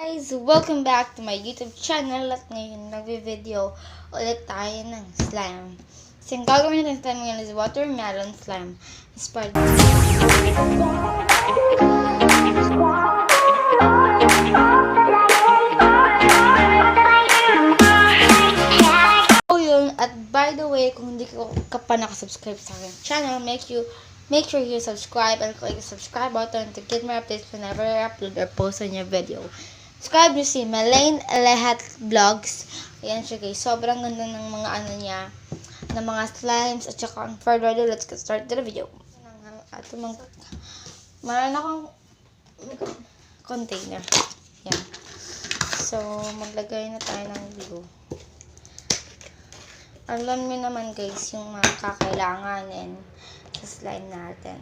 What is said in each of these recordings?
Guys, welcome back to my YouTube channel at ngayon nagbe-video ulit tayo ng slime. So, yung gagawin natin slime ngayon is watermelon slime. Inspired. So, yun. At by the way, kung hindi ka pa nakasubscribe sa aking channel, make sure you subscribe and click the subscribe button to get more updates whenever I upload or post a new video. Subscribe nyo si Malaine Lahat Vlogs. Ayan siya guys. Sobrang ganda ng mga ano niya. Ng mga slimes. At saka further ado, let's get started the video. Meron akong container. Ayan. So, maglagay na tayo ng glue. Alam nyo naman guys, yung mga kakailanganin sa slime natin.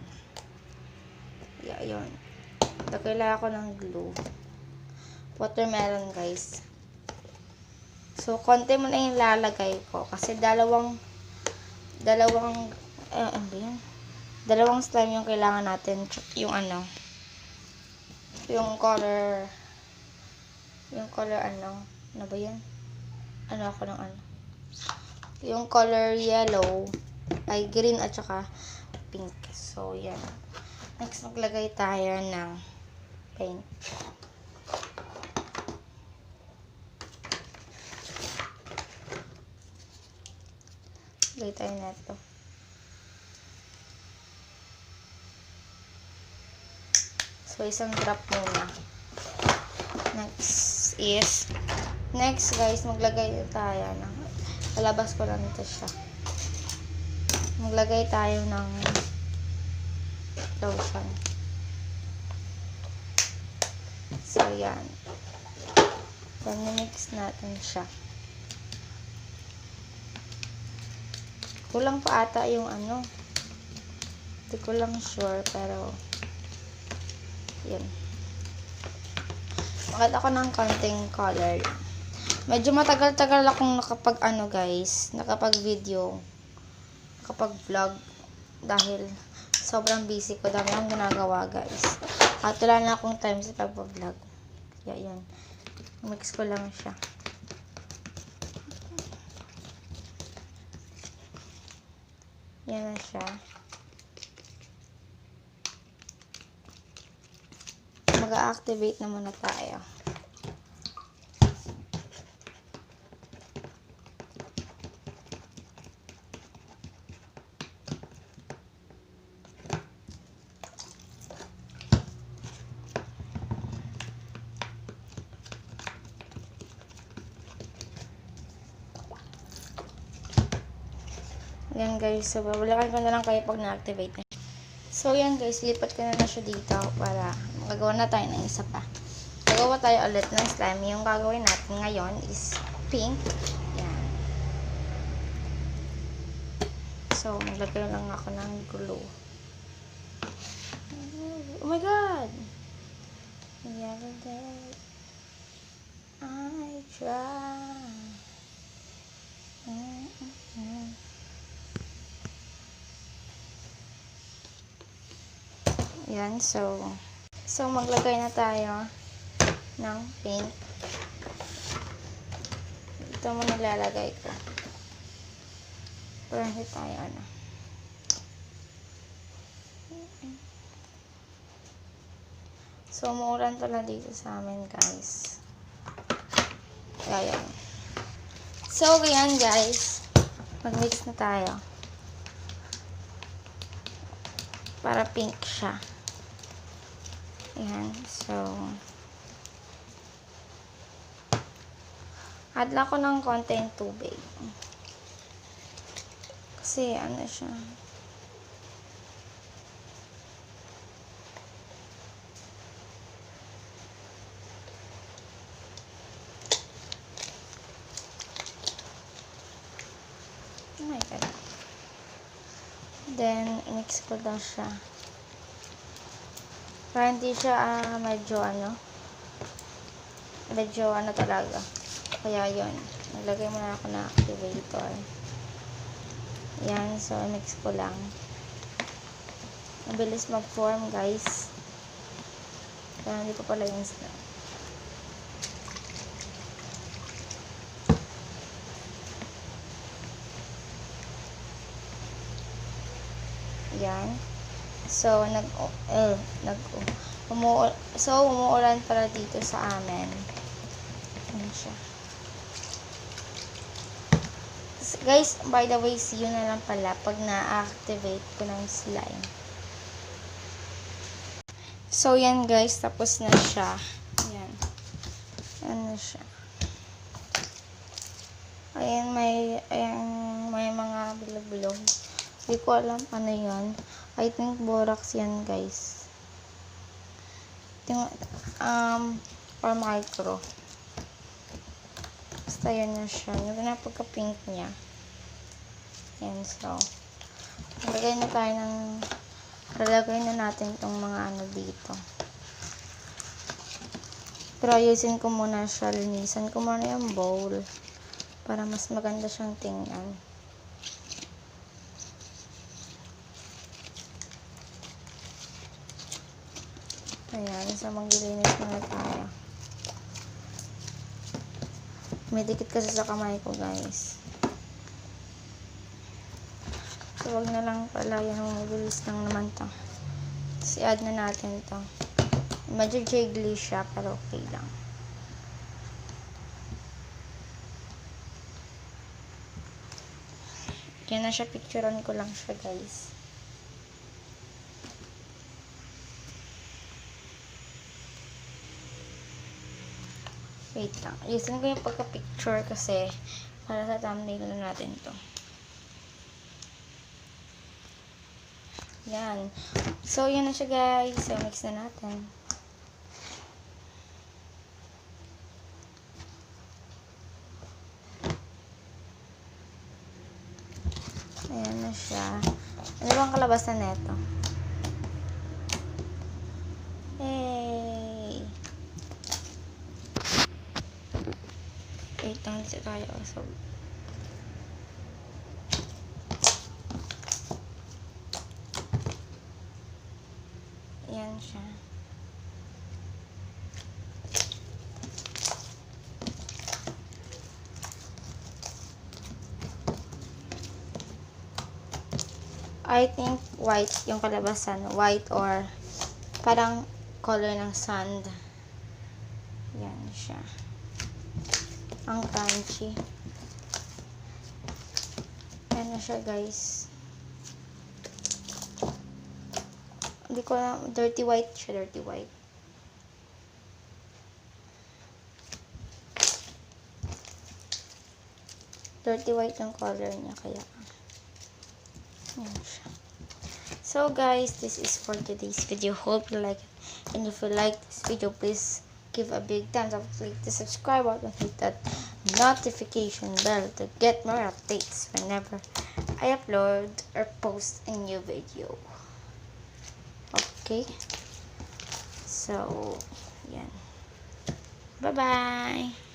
Yeah, yun. Kailangan ko ng glue. Watermelon guys. So, konti mo na yung lalagay ko. Kasi dalawang slime yung kailangan natin. Yung ano, yung color ano ba yan? Ano ako ng ano? Yung color yellow, ay green at saka pink. So, yan. Next, maglagay tayo ng paint. Lagay tayo na ito. So, isang drop muna. Next guys, maglagay tayo ng, lalabas ko lang ito siya. Maglagay tayo ng lotion. So, yan. Then, mix natin siya. Kulang pa ata yung ano. Hindi ko lang sure, pero yan. Makita ko ng konting color. Medyo matagal-tagal akong nakapag-video, nakapag-vlog dahil sobrang busy ko. Dami akong ginagawa, guys. At wala na akong time sa pag-vlog. Kaya yan. Mix ko lang siya. Yan na siya. Mag-a-activate na muna tayo. Yan guys, so babalikan ko na lang kayo pag na-activate na. So yan guys, lipat ko na siya dito para magagawa na tayo ng isa pa. Gagawa tayo ulit ng slime. Yung gagawin natin ngayon is pink. Yan. So maglagay lang ako ng glue. Oh my god! The other day I tried. Yan, so maglagay na tayo ng paint. Ito mo nilalagay ko. Para hindi tayo ano. So, umuulan pala dito sa amin, guys. Kaya yan. So, yan, guys. Mag-mix na tayo. Para pink siya. Ayan, so add lang ko ng konting tubig. Kasi ano siya. Oh my god. Then, mix ko daw siya. Para hindi siya medyo talaga. Kaya yun. Naglagay muna ako na activator. Yan. So, mix ko lang. Mabilis mag-form, guys. Kaya hindi ko pala yung slime. Yan. So, umuulan para dito sa amin. Yan siya. Guys, by the way, see you na lang pala pag na-activate ko ng slime. So, yan guys, tapos na siya. Yan. Yan na siya. Ayan, may mga bilog-bilog. Hindi ko alam ano yan. I think borax yan, guys. Or micro. Basta yan na siya. Yung na pagka-pink niya. Yan, so. Lalagay na natin itong mga ano dito. Pero ayusin ko muna siya. Linisan ko muna yung bowl. Para mas maganda siyang tingnan. Ayan, so maglilinis muna tayo. May dikit kasi sa kamay ko, guys. So, wag na lang pala yan. Mabilis lang naman to. So, add na natin to. Medyo jiggly siya, pero okay lang. Yan na siya. Picturean ko lang siya, guys. Wait lang. Ayusin ko yung pagka-picture kasi para sa thumbnail na natin to. Yan. So, yan na siya, guys. So, mix na natin. Ayan na siya. Ano bang kalabasan neto? Hey! Wait lang, dito tayo. So, yan siya. I think white yung kalabasan. White or parang color ng sand. Yan siya. Ang crunchy. Yan na siya, guys. Hindi ko na, dirty white siya, dirty white. Dirty white yung color niya, kaya. Yan siya. So, guys, this is for today's video. Hope you like it. And if you like this video, please give a big thumbs up, click the subscribe button, hit that notification bell to get more updates whenever I upload or post a new video. Okay? So, yan. Bye-bye!